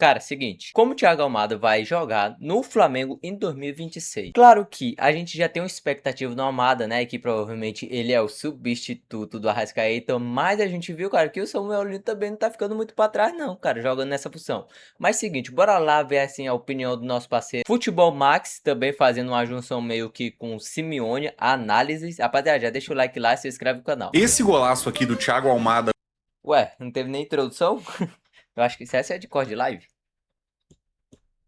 Cara, seguinte, como o Thiago Almada vai jogar no Flamengo em 2026? Claro que a gente já tem uma expectativa do Almada, né? Que provavelmente ele é o substituto do Arrascaeta, mas a gente viu, cara, que o Samuel Lino também não tá ficando muito pra trás, não, cara, jogando nessa função. Mas seguinte, bora lá ver assim a opinião do nosso parceiro Futebol Max, também fazendo uma junção meio que com o Simeone, análises. Rapaziada, já deixa o like lá e se inscreve no canal. Esse golaço aqui do Thiago Almada Ué, não teve nem introdução? Eu acho que essa é de cor de live.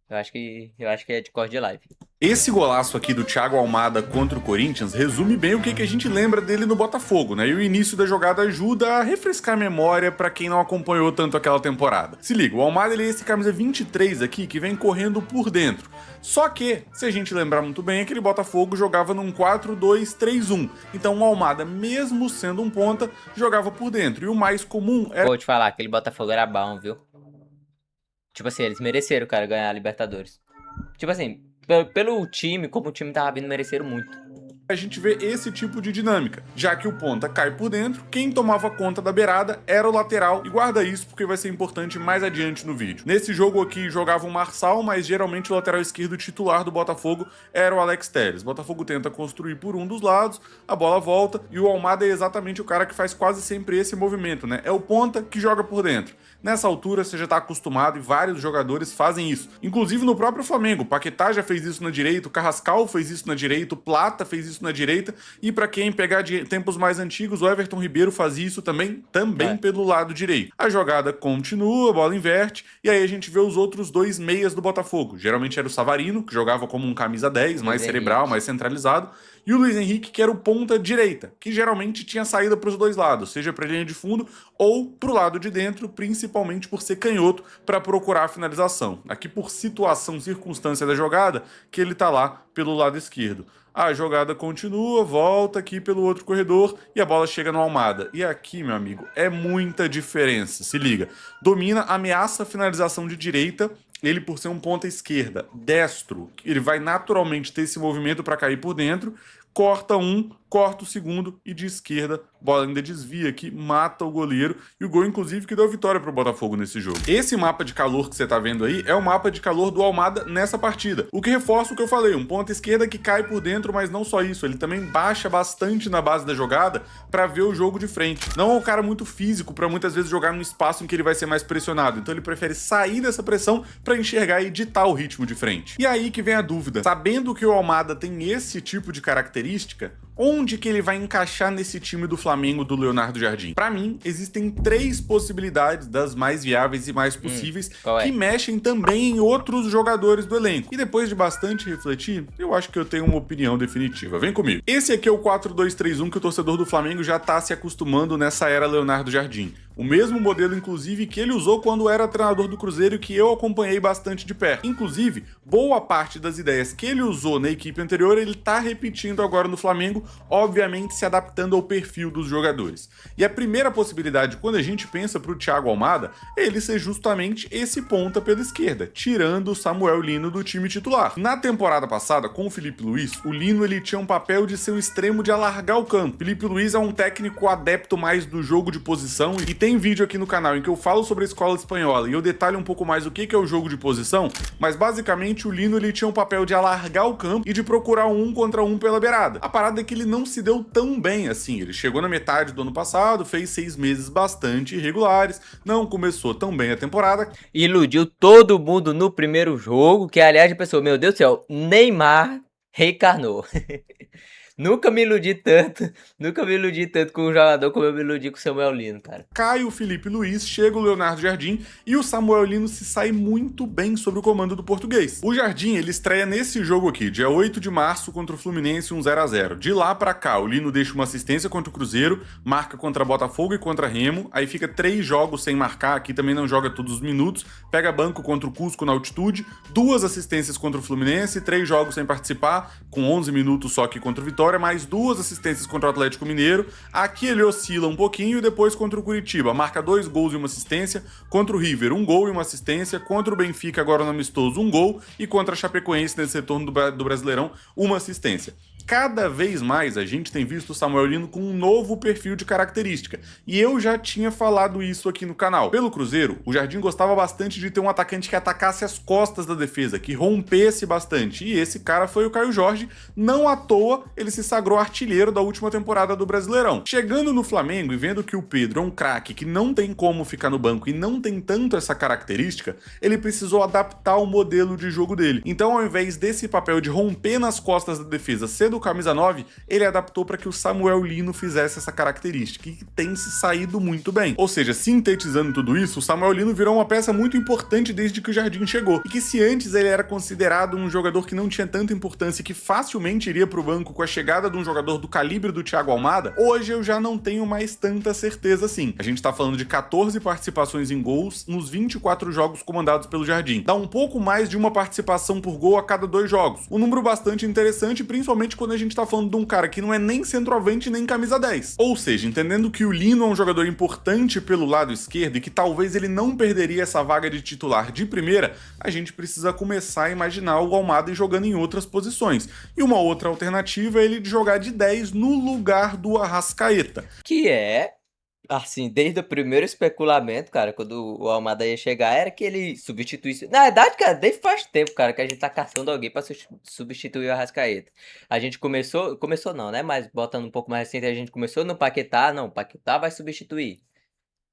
Eu acho que é de cor de live. Esse golaço aqui do Thiago Almada contra o Corinthians resume bem o que a gente lembra dele no Botafogo, né? E o início da jogada ajuda a refrescar a memória para quem não acompanhou tanto aquela temporada. Se liga, o Almada ele é esse camisa 23 aqui que vem correndo por dentro. Só que, se a gente lembrar muito bem, aquele Botafogo jogava num 4-2-3-1. Então o Almada, mesmo sendo um ponta, jogava por dentro. E o mais comum era Vou te falar, aquele Botafogo era bom, viu? Tipo assim, eles mereceram, cara, ganhar a Libertadores. Tipo assim, pelo time, como o time tava vindo, mereceram muito. a gente vê esse tipo de dinâmica, já que o ponta cai por dentro, quem tomava conta da beirada era o lateral, e guarda isso porque vai ser importante mais adiante no vídeo. Nesse jogo aqui jogava o Marçal, mas geralmente o lateral esquerdo titular do Botafogo era o Alex Telles. O Botafogo tenta construir por um dos lados, a bola volta, e o Almada é exatamente o cara que faz quase sempre esse movimento, né? É o ponta que joga por dentro. Nessa altura você já está acostumado e vários jogadores fazem isso. Inclusive no próprio Flamengo, o Paquetá já fez isso na direita, o Carrascal fez isso na direita, o Plata fez isso na direita, e para quem pegar de tempos mais antigos, o Everton Ribeiro fazia isso também pelo lado direito. A jogada continua, a bola inverte, e aí a gente vê os outros dois meias do Botafogo. Geralmente era o Savarino, que jogava como um camisa 10, mais cerebral, mais centralizado, e o Luiz Henrique, que era o ponta direita, que geralmente tinha saída para os dois lados, seja para a linha de fundo ou para o lado de dentro, principalmente por ser canhoto, para procurar a finalização. Aqui por situação, circunstância da jogada, que ele está lá pelo lado esquerdo. A jogada continua, volta aqui pelo outro corredor e a bola chega no Almada. E aqui, meu amigo, é muita diferença. Se liga. Domina, ameaça a finalização de direita. Ele, por ser um ponta esquerda, destro, ele vai naturalmente ter esse movimento para cair por dentro. Corta um, corta o segundo e de esquerda, bola ainda desvia aqui, mata o goleiro. E o gol, inclusive, que deu vitória pro Botafogo nesse jogo. Esse mapa de calor que você tá vendo aí é o mapa de calor do Almada nessa partida. O que reforça o que eu falei, um ponta esquerda que cai por dentro, mas não só isso, ele também baixa bastante na base da jogada para ver o jogo de frente. Não é um cara muito físico para muitas vezes jogar num espaço em que ele vai ser mais pressionado, então ele prefere sair dessa pressão para enxergar e ditar o ritmo de frente. E aí que vem a dúvida, sabendo que o Almada tem esse tipo de característica, onde que ele vai encaixar nesse time do Flamengo do Leonardo Jardim? Para mim, existem três possibilidades das mais viáveis e mais possíveis que mexem também em outros jogadores do elenco. E depois de bastante refletir, eu acho que eu tenho uma opinião definitiva. Vem comigo. Esse aqui é o 4-2-3-1 que o torcedor do Flamengo já tá se acostumando nessa era Leonardo Jardim. O mesmo modelo, inclusive, que ele usou quando era treinador do Cruzeiro e que eu acompanhei bastante de perto. Inclusive, boa parte das ideias que ele usou na equipe anterior, ele tá repetindo agora no Flamengo, obviamente se adaptando ao perfil dos jogadores. E a primeira possibilidade, quando a gente pensa pro Thiago Almada, é ele ser justamente esse ponta pela esquerda, tirando o Samuel Lino do time titular. Na temporada passada, com o Felipe Luiz, o Lino ele tinha um papel de ser um extremo de alargar o campo. Felipe Luiz é um técnico adepto mais do jogo de posição e tem vídeo aqui no canal em que eu falo sobre a escola espanhola e eu detalho um pouco mais o que é o jogo de posição, mas basicamente o Lino ele tinha um papel de alargar o campo e de procurar um contra um pela beirada. A parada é que ele não se deu tão bem assim, ele chegou na metade do ano passado, fez 6 meses bastante irregulares, não começou tão bem a temporada. Iludiu todo mundo no primeiro jogo, que aliás a pessoa, meu Deus do céu, Neymar reencarnou. Nunca me iludi tanto com um jogador como eu me iludi com o Samuel Lino, cara. Cai o Felipe Luiz, chega o Leonardo Jardim e o Samuel Lino se sai muito bem sob o comando do português. O Jardim, ele estreia nesse jogo aqui, dia 8 de março contra o Fluminense, 0-0. De lá pra cá, o Lino deixa uma assistência contra o Cruzeiro, marca contra Botafogo e contra Remo, aí fica 3 jogos sem marcar, aqui também não joga todos os minutos, pega banco contra o Cusco na altitude, 2 assistências contra o Fluminense, 3 jogos sem participar, com 11 minutos só aqui contra o Vitória, mais 2 assistências contra o Atlético Mineiro. Aqui ele oscila um pouquinho e depois contra o Curitiba, marca 2 gols e uma assistência, contra o River 1 gol e uma assistência, contra o Benfica agora no amistoso 1 gol e contra a Chapecoense nesse retorno do Brasileirão 1 assistência. cada vez mais a gente tem visto o Samuel Lino com um novo perfil de característica, e eu já tinha falado isso aqui no canal. Pelo Cruzeiro, o Jardim gostava bastante de ter um atacante que atacasse as costas da defesa, que rompesse bastante, e esse cara foi o Caio Jorge. Não à toa ele se sagrou artilheiro da última temporada do Brasileirão. Chegando no Flamengo e vendo que o Pedro é um craque que não tem como ficar no banco e não tem tanto essa característica, ele precisou adaptar o modelo de jogo dele. Então, ao invés desse papel de romper nas costas da defesa ser do camisa 9, ele adaptou para que o Samuel Lino fizesse essa característica, e que tem se saído muito bem. Ou seja, sintetizando tudo isso, o Samuel Lino virou uma peça muito importante desde que o Jardim chegou, e que se antes ele era considerado um jogador que não tinha tanta importância e que facilmente iria para o banco com a chegada de um jogador do calibre do Thiago Almada, hoje eu já não tenho mais tanta certeza assim. A gente tá falando de 14 participações em gols nos 24 jogos comandados pelo Jardim. Dá um pouco mais de uma participação por gol a cada 2 jogos. Um número bastante interessante, principalmente quando a gente tá falando de um cara que não é nem centroavante nem camisa 10. Ou seja, entendendo que o Lino é um jogador importante pelo lado esquerdo e que talvez ele não perderia essa vaga de titular de primeira, a gente precisa começar a imaginar o Almada jogando em outras posições. E uma outra alternativa é ele jogar de 10 no lugar do Arrascaeta. Que é, assim, desde o primeiro especulamento, cara, quando o Almada ia chegar, era que ele substituísse. Na verdade, cara, desde faz tempo, cara, que a gente tá caçando alguém pra substituir o Arrascaeta. A gente começou não, né? Mas botando um pouco mais recente, a gente começou no Paquetá, não, o Paquetá vai substituir.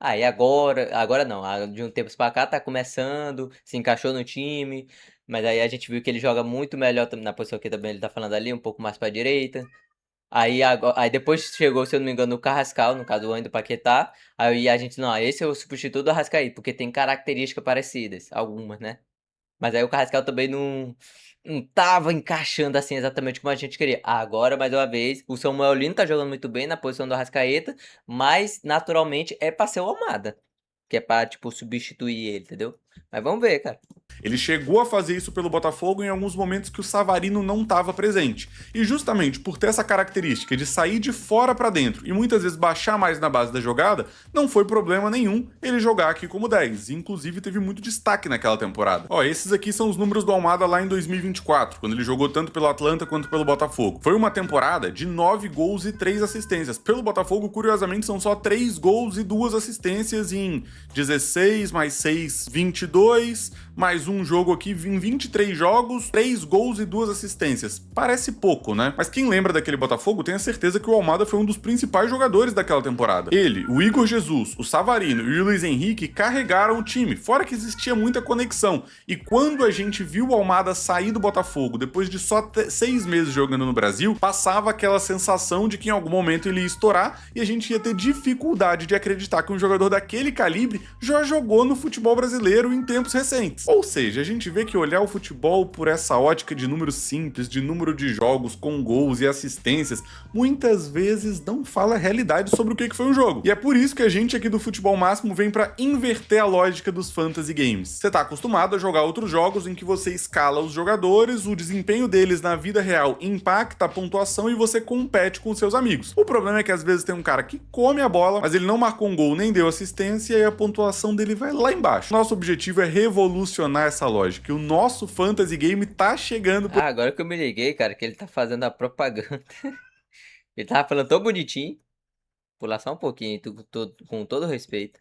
Aí agora não, de um tempo pra cá tá começando, se encaixou no time, mas aí a gente viu que ele joga muito melhor na posição que também ele tá falando ali, um pouco mais pra direita. Aí depois chegou, se eu não me engano, o Carrascal, no caso o Wendel Paquetá. Aí a gente, não, esse é o substituto do Arrascaeta, porque tem características parecidas, algumas, né? Mas aí o Carrascal também não tava encaixando assim exatamente como a gente queria. Agora, mais uma vez, o Samuel Lino tá jogando muito bem na posição do Arrascaeta, mas naturalmente é pra ser o Almada, que é pra, tipo, substituir ele, entendeu? Mas vamos ver, cara. Ele chegou a fazer isso pelo Botafogo em alguns momentos que o Savarino não estava presente. E justamente por ter essa característica de sair de fora para dentro e muitas vezes baixar mais na base da jogada, não foi problema nenhum ele jogar aqui como 10. Inclusive teve muito destaque naquela temporada. Ó, esses aqui são os números do Almada lá em 2024, quando ele jogou tanto pelo Atlanta quanto pelo Botafogo. Foi uma temporada de 9 gols e 3 assistências. Pelo Botafogo, curiosamente, são só 3 gols e 2 assistências em 16 mais 6, 22, mais um jogo aqui em 23 jogos, 3 gols e 2 assistências. Parece pouco, né? Mas quem lembra daquele Botafogo tem a certeza que o Almada foi um dos principais jogadores daquela temporada. Ele, o Igor Jesus, o Savarino e o Luiz Henrique carregaram o time, fora que existia muita conexão. E quando a gente viu o Almada sair do Botafogo, depois de só 6 meses jogando no Brasil, passava aquela sensação de que em algum momento ele ia estourar e a gente ia ter dificuldade de acreditar que um jogador daquele calibre já jogou no futebol brasileiro em tempos recentes. Ou seja, a gente vê que olhar o futebol por essa ótica de números simples, de número de jogos com gols e assistências, muitas vezes não fala a realidade sobre o que foi um jogo. E é por isso que a gente aqui do Futebol Máximo vem para inverter a lógica dos fantasy games. Você tá acostumado a jogar outros jogos em que você escala os jogadores, o desempenho deles na vida real impacta a pontuação e você compete com seus amigos. O problema é que às vezes tem um cara que come a bola, mas ele não marcou um gol nem deu assistência e a pontuação dele vai lá embaixo. Nosso objetivo é revolucionar essa lógica. E o nosso fantasy game tá chegando. Agora que eu me liguei, cara, que ele tá fazendo a propaganda. Ele tava falando tão bonitinho. Pular só um pouquinho, com todo respeito.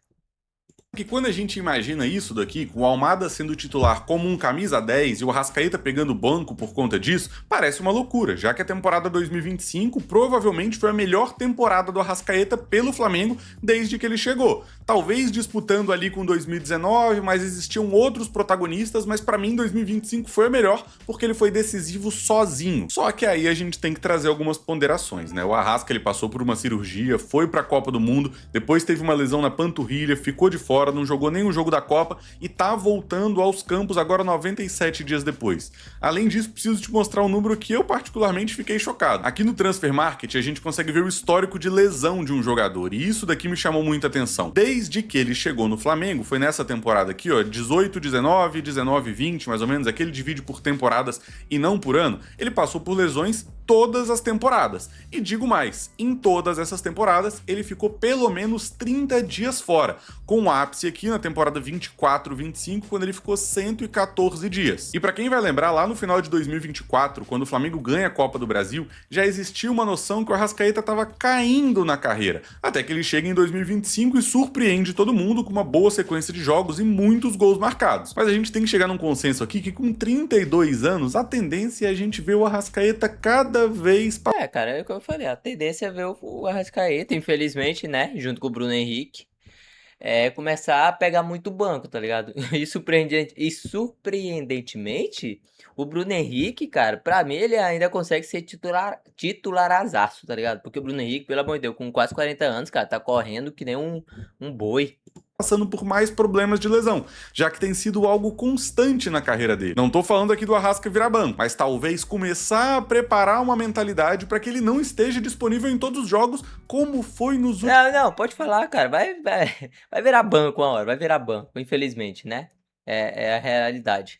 Que quando a gente imagina isso daqui, com o Almada sendo titular como um camisa 10 e o Arrascaeta pegando banco por conta disso, parece uma loucura, já que a temporada 2025 provavelmente foi a melhor temporada do Arrascaeta pelo Flamengo desde que ele chegou. Talvez disputando ali com 2019, mas existiam outros protagonistas, mas pra mim 2025 foi a melhor porque ele foi decisivo sozinho. Só que aí a gente tem que trazer algumas ponderações, né? O Arrasca ele passou por uma cirurgia, foi pra Copa do Mundo, depois teve uma lesão na panturrilha, ficou de fora, não jogou nem o jogo da Copa e tá voltando aos campos agora 97 dias depois. Além disso, preciso te mostrar um número que eu particularmente fiquei chocado. Aqui no Transfer Market a gente consegue ver o histórico de lesão de um jogador e isso daqui me chamou muita atenção. Desde desde que ele chegou no Flamengo, foi nessa temporada aqui, ó, 18, 19, 19, 20, mais ou menos, aquele divide por temporadas e não por ano, ele passou por lesões todas as temporadas. E digo mais, em todas essas temporadas, ele ficou pelo menos 30 dias fora, com o ápice aqui na temporada 24-25, quando ele ficou 114 dias. E para quem vai lembrar, lá no final de 2024, quando o Flamengo ganha a Copa do Brasil, já existia uma noção que o Arrascaeta estava caindo na carreira, até que ele chega em 2025 e surpreende todo mundo com uma boa sequência de jogos e muitos gols marcados. Mas a gente tem que chegar num consenso aqui que com 32 anos, a tendência é a gente ver o Arrascaeta cada vez... Cara, é o que eu falei, a tendência é ver o Arrascaeta, infelizmente, né, junto com o Bruno Henrique, começar a pegar muito banco, tá ligado? E surpreendentemente, o Bruno Henrique, cara, pra mim ele ainda consegue ser titularaço, tá ligado? Porque o Bruno Henrique, pelo amor de Deus, com quase 40 anos, cara, tá correndo que nem um boi. Passando por mais problemas de lesão, já que tem sido algo constante na carreira dele. Não tô falando aqui do Arrasca virar banco, mas talvez começar a preparar uma mentalidade para que ele não esteja disponível em todos os jogos, como foi nos últimos... Não, pode falar, cara, vai virar banco uma hora, vai virar banco, infelizmente, né? É a realidade.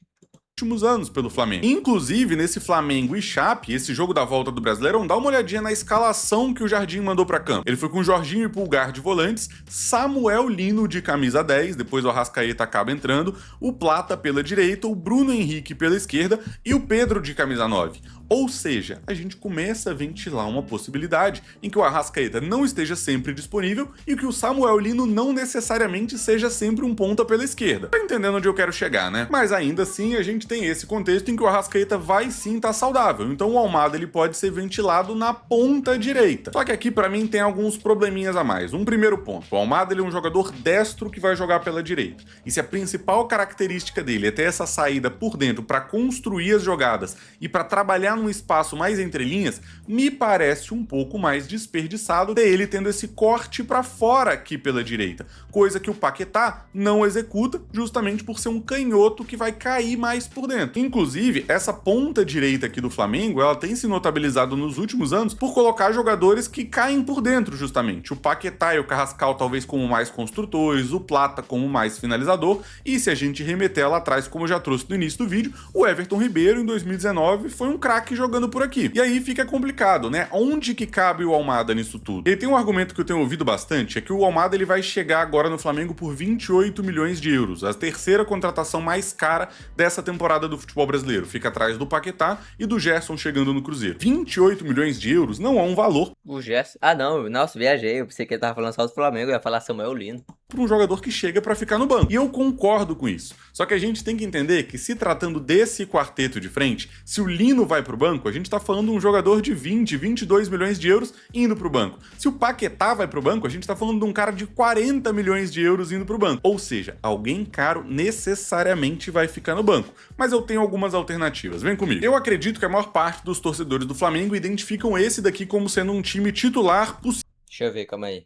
Últimos anos pelo Flamengo. Inclusive, nesse Flamengo e Chape, esse jogo da volta do Brasileirão, dá uma olhadinha na escalação que o Jardim mandou pra campo. Ele foi com Jorginho e Pulgar de volantes, Samuel Lino de camisa 10, depois o Arrascaeta acaba entrando, o Plata pela direita, o Bruno Henrique pela esquerda e o Pedro de camisa 9. Ou seja, a gente começa a ventilar uma possibilidade em que o Arrascaeta não esteja sempre disponível e que o Samuel Lino não necessariamente seja sempre um ponta pela esquerda. Tá entendendo onde eu quero chegar, né? Mas ainda assim, a gente tem esse contexto em que o Arrascaeta vai sim estar saudável, então o Almada ele pode ser ventilado na ponta direita. Só que aqui pra mim tem alguns probleminhas a mais. Um primeiro ponto, o Almada ele é um jogador destro que vai jogar pela direita. E se a principal característica dele é ter essa saída por dentro para construir as jogadas e para trabalhar num espaço mais entre linhas, me parece um pouco mais desperdiçado ter ele tendo esse corte para fora aqui pela direita, coisa que o Paquetá não executa justamente por ser um canhoto que vai cair mais por dentro. Inclusive, essa ponta direita aqui do Flamengo, ela tem se notabilizado nos últimos anos por colocar jogadores que caem por dentro justamente. O Paquetá e o Carrascal talvez como mais construtores, o Plata como mais finalizador, e se a gente remeter lá atrás, como eu já trouxe no início do vídeo, o Everton Ribeiro em 2019 foi um craque jogando por aqui. E aí fica complicado, né? Onde que cabe o Almada nisso tudo? E tem um argumento que eu tenho ouvido bastante, é que o Almada ele vai chegar agora no Flamengo por 28 milhões de euros, a terceira contratação mais cara dessa temporada do futebol brasileiro. Fica atrás do Paquetá e do Gerson chegando no Cruzeiro. 28 milhões de euros não é um valor... O Gerson... Ah, não. Nossa, viajei. Eu pensei que ele tava falando só do Flamengo. Eu ia falar Samuel Lino. Para um jogador que chega para ficar no banco. E eu concordo com isso. Só que a gente tem que entender que se tratando desse quarteto de frente, se o Lino vai pro banco, a gente tá falando de um jogador de 20, 22 milhões de euros indo pro banco. Se o Paquetá vai pro banco, a gente tá falando de um cara de 40 milhões de euros indo pro banco. Ou seja, alguém caro necessariamente vai ficar no banco. Mas eu tenho algumas alternativas. Vem comigo. Eu acredito que a maior parte dos torcedores do Flamengo identificam esse daqui como sendo um time titular possível. Deixa eu ver, calma aí.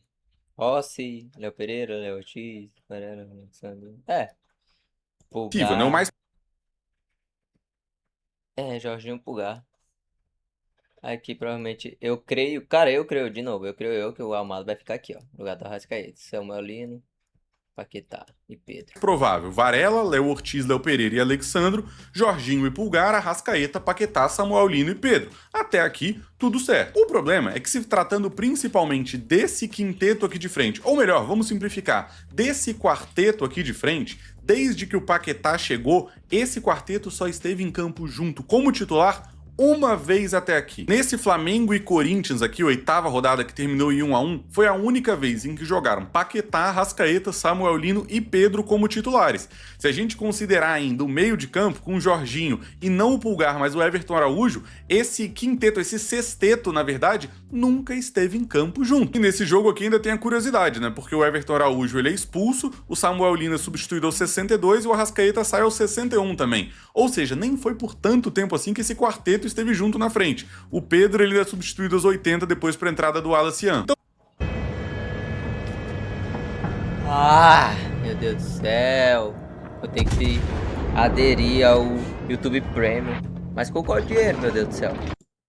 Rossi, Léo Pereira, Léo Ortiz, Varela, Alexandre. Pulgar. Não mais Jorginho Pulgar. Aqui provavelmente, eu creio, cara, eu creio que o Almada vai ficar aqui, ó, no lugar do Arrascaeta. Samuel Lino, Paquetá e Pedro. Provável: Varela, Léo Ortiz, Léo Pereira e Alexandro, Jorginho e Pulgar, Arrascaeta, Paquetá, Samuel Lino e Pedro. Até aqui, tudo certo. O problema é que se tratando principalmente desse quinteto aqui de frente, ou melhor, vamos simplificar, desse quarteto aqui de frente, desde que o Paquetá chegou, esse quarteto só esteve em campo junto como titular uma vez até aqui. Nesse Flamengo e Corinthians aqui, 8ª rodada que terminou em 1-1, foi a única vez em que jogaram Paquetá, Arrascaeta, Samuel Lino e Pedro como titulares. Se a gente considerar ainda o meio de campo com o Jorginho e não o Pulgar, mas o Everton Araújo, esse quinteto, esse sexteto, na verdade, nunca esteve em campo junto. E nesse jogo aqui ainda tem a curiosidade, né? Porque o Everton Araújo ele é expulso, o Samuel Lino é substituído aos 62 e o Arrascaeta sai aos 61 também. Ou seja, nem foi por tanto tempo assim que esse quarteto esteve junto na frente. O Pedro ele é substituído aos 80 depois para a entrada do Wallace Ian. Então... Meu Deus do céu. Eu tenho que aderir ao YouTube Premium. Mas com qual dinheiro, meu Deus do céu?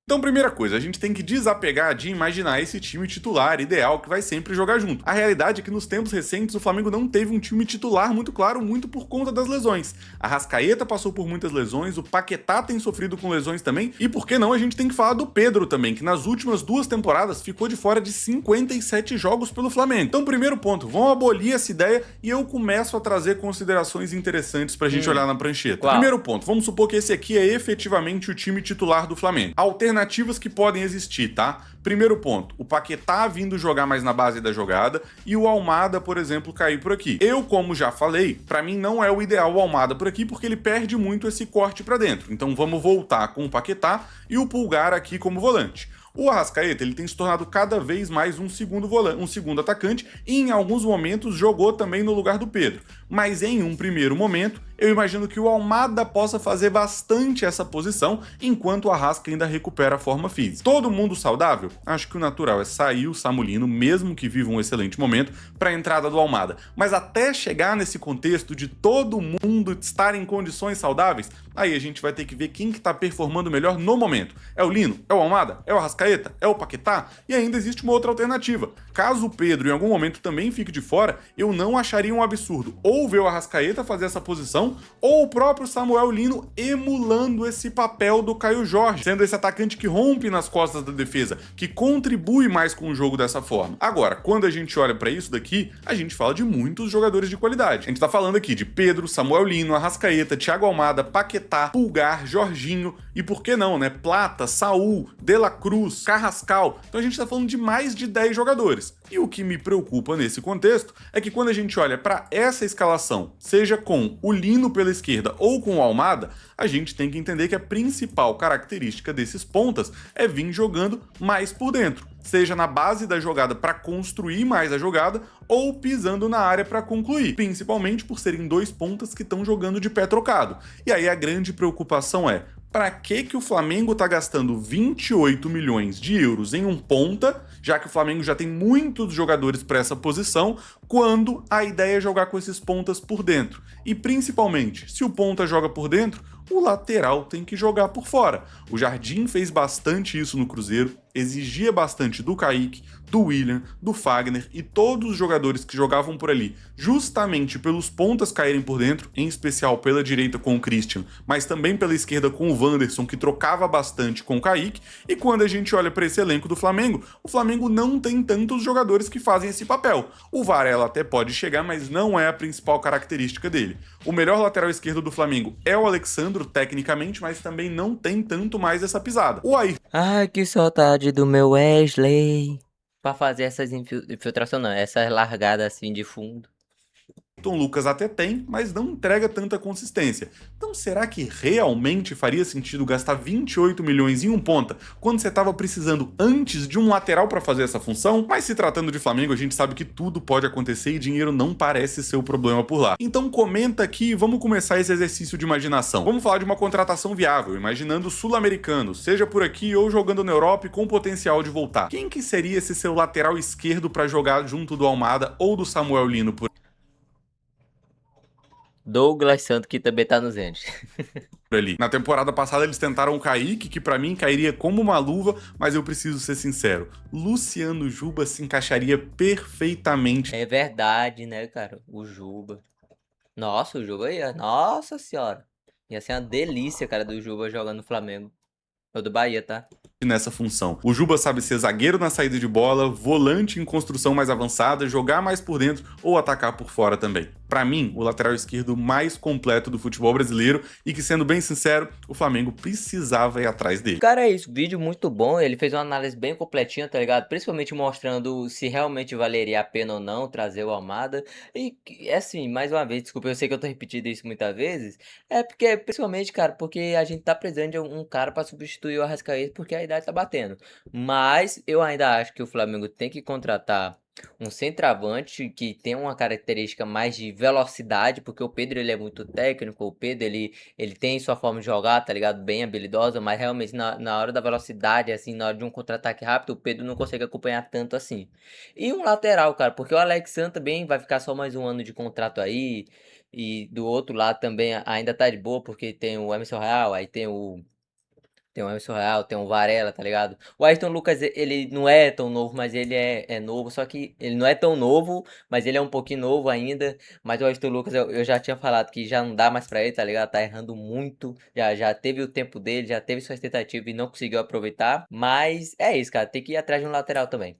Então, primeira coisa, a gente tem que desapegar de imaginar esse time titular ideal que vai sempre jogar junto. A realidade é que nos tempos recentes o Flamengo não teve um time titular muito claro, muito por conta das lesões. A Arrascaeta passou por muitas lesões, o Paquetá tem sofrido com lesões também, e por que não a gente tem que falar do Pedro também, que nas últimas 2 temporadas ficou de fora de 57 jogos pelo Flamengo. Então, primeiro ponto, vamos abolir essa ideia e eu começo a trazer considerações interessantes pra gente olhar na prancheta. Qual? Primeiro ponto, vamos supor que esse aqui é efetivamente o time titular do Flamengo. Alternativas que podem existir, tá? Primeiro ponto, o Paquetá vindo jogar mais na base da jogada e o Almada, por exemplo, cair por aqui. Eu, como já falei, pra mim não é o ideal o Almada por aqui porque ele perde muito esse corte pra dentro. Então vamos voltar com o Paquetá e o Pulgar aqui como volante. O Arrascaeta ele tem se tornado cada vez mais um segundo volante, um segundo atacante e em alguns momentos jogou também no lugar do Pedro. Mas em um primeiro momento, eu imagino que o Almada possa fazer bastante essa posição enquanto o Arrasca ainda recupera a forma física. Todo mundo saudável? Acho que o natural é sair o Samulino, mesmo que viva um excelente momento, para a entrada do Almada. Mas até chegar nesse contexto de todo mundo estar em condições saudáveis, aí a gente vai ter que ver quem que tá performando melhor no momento. É o Lino? É o Almada? É o Arrascaeta? É o Paquetá? E ainda existe uma outra alternativa. Caso o Pedro em algum momento também fique de fora, eu não acharia um absurdo ou ver o Arrascaeta fazer essa posição, ou o próprio Samuel Lino emulando esse papel do Caio Jorge, sendo esse atacante que rompe nas costas da defesa, que contribui mais com o jogo dessa forma. Agora, quando a gente olha pra isso daqui, a gente fala de muitos jogadores de qualidade. A gente tá falando aqui de Pedro, Samuel Lino, Arrascaeta, Thiago Almada, Paquetá, Pulgar, Jorginho e por que não, né? Plata, Saul, De La Cruz, Carrascal. Então a gente tá falando de mais de 10 jogadores. E o que me preocupa nesse contexto é que quando a gente olha para essa escalação, seja com o Lino pela esquerda ou com o Almada, a gente tem que entender que a principal característica desses pontas é vir jogando mais por dentro, seja na base da jogada para construir mais a jogada ou pisando na área para concluir, principalmente por serem dois pontas que estão jogando de pé trocado. E aí a grande preocupação é: para que o Flamengo está gastando 28 milhões de euros em um ponta, já que o Flamengo já tem muitos jogadores para essa posição, quando a ideia é jogar com esses pontas por dentro? E principalmente, se o ponta joga por dentro, o lateral tem que jogar por fora. O Jardim fez bastante isso no Cruzeiro, exigia bastante do Kaique, do William, do Fagner e todos os jogadores que jogavam por ali, justamente pelos pontas caírem por dentro, em especial pela direita com o Christian, mas também pela esquerda com o Wanderson, que trocava bastante com o Kaique. E quando a gente olha para esse elenco do Flamengo, o Flamengo não tem tantos jogadores que fazem esse papel. O Varela até pode chegar, mas não é a principal característica dele. O melhor lateral esquerdo do Flamengo é o Alexandro, tecnicamente, mas também não tem tanto mais essa pisada. O Ayrton Ai, que saudade do meu Wesley. Pra fazer essas infiltrações, não, essas largadas assim de fundo. Lucas até tem, mas não entrega tanta consistência. Então será que realmente faria sentido gastar 28 milhões em um ponta quando você estava precisando antes de um lateral para fazer essa função? Mas se tratando de Flamengo, a gente sabe que tudo pode acontecer e dinheiro não parece ser o problema por lá. Então comenta aqui e vamos começar esse exercício de imaginação. Vamos falar de uma contratação viável, imaginando sul-americano, seja por aqui ou jogando na Europa e com potencial de voltar. Quem que seria esse seu lateral esquerdo para jogar junto do Almada ou do Samuel Lino por Douglas Santos, que também tá no Zenit. ali? Na temporada passada eles tentaram o Kaique, que pra mim cairia como uma luva, mas eu preciso ser sincero, Luciano Juba se encaixaria perfeitamente É verdade, né, cara? O Juba. Nossa, o Juba ia. Nossa senhora. Ia ser uma delícia, cara, do Juba jogando no Flamengo. Ou do Bahia, tá? nessa função. O Juba sabe ser zagueiro na saída de bola, volante em construção mais avançada, jogar mais por dentro ou atacar por fora também. Pra mim, o lateral esquerdo mais completo do futebol brasileiro e que, sendo bem sincero, o Flamengo precisava ir atrás dele. Cara, é isso. Vídeo muito bom. Ele fez uma análise bem completinha, tá ligado? Principalmente mostrando se realmente valeria a pena ou não trazer o Almada. E, assim, mais uma vez, desculpa, eu sei que eu tô repetindo isso muitas vezes. É porque, principalmente, cara, porque a gente tá precisando de um cara pra substituir o Arrascaeta, porque a idade tá batendo. Mas eu ainda acho que o Flamengo tem que contratar um centroavante que tem uma característica mais de velocidade, porque o Pedro ele é muito técnico, o Pedro ele tem sua forma de jogar, tá ligado? Bem habilidosa, mas realmente na hora da velocidade, assim, na hora de um contra-ataque rápido, o Pedro não consegue acompanhar tanto assim. E um lateral, cara, porque o Alexandre também vai ficar só mais um ano de contrato aí, e do outro lado também ainda tá de boa, porque tem o Emerson Real, aí tem Tem o Emerson Real, tem o Varela, tá ligado? O Ayrton Lucas, ele não é tão novo, mas ele é novo. Só que ele não é tão novo, mas ele é um pouquinho novo ainda. Mas o Ayrton Lucas, eu já tinha falado que já não dá mais pra ele, tá ligado? Tá errando muito. Já teve o tempo dele, já teve suas tentativas e não conseguiu aproveitar. Mas é isso, cara. Tem que ir atrás de um lateral também.